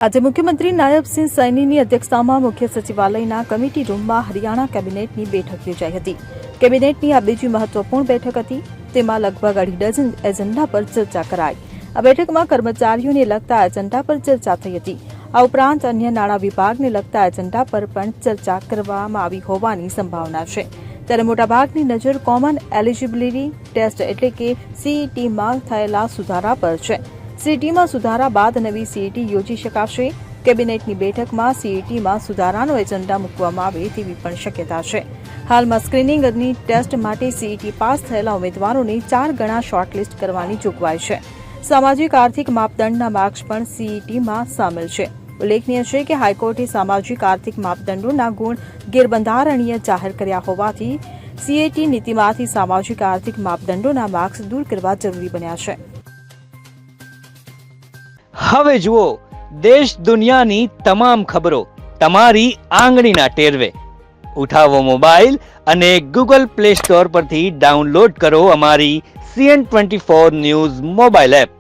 આજે મુખ્યમંત્રી નાયબસિંહ સૈનીની અધ્યક્ષતામાં મુખ્ય સચિવાલયના કમિટી રૂમમાં હરિયાણા કેબિનેટની બેઠક યોજાઈ હતી। કેબિનેટની આ બીજી મહત્વપૂર્ણ બેઠક હતી। તેમાં લગભગ 2.5 ડઝન એજન્ડા પર ચર્ચા કરાઈ। આ બેઠકમાં કર્મચારીઓને લગતા એજન્ડા પર ચર્ચા થઈ હતી। આ ઉપરાંત અન્ય નાણાં વિભાગને લગતા એજન્ડા પર પણ ચર્ચા કરવામાં આવી હોવાની સંભાવના છે। ત્યારે મોટાભાગની નજર કોમન એલિજિબિલિટી ટેસ્ટ એટલે કે સીઈટીમાં થયેલા સુધારા પર છે। સીઈટીમાં સુધારા બાદ નવી સીઈટી યોજી શકાશે। કેબિનેટની બેઠકમાં સીઈટીમાં સુધારાનો એજન્ડા મૂકવામાં આવે તેવી પણ શક્યતા છે। હાલમાં સ્ક્રીનિંગની ટેસ્ટ માટે સીઈટી પાસ થયેલા ઉમેદવારોને 4 ગણા શોર્ટલિસ્ટ કરવાની જોગવાઈ છે। સામાજિક આર્થિક માપદંડના માર્ક્સ પણ સીઈટીમાં સામેલ છે। ઉલ્લેખનીય છે કે હાઈકોર્ટે સામાજિક આર્થિક માપદંડોના ગુણ ગેરબંધારણીય જાહેર કર્યા હોવાથી સીઈટી નીતિમાંથી સામાજિક આર્થિક માપદંડોના માર્ક્સ દૂર કરવા જરૂરી બન્યા છે। હવે જુઓ દેશ દુનિયાની તમામ ખબરો તમારી આંગળીના ટેરવે। ઉઠાવો મોબાઈલ અને ગૂગલ પ્લે સ્ટોર પરથી ડાઉનલોડ કરો અમારી CN24 ન્યૂઝ મોબાઈલ એપ।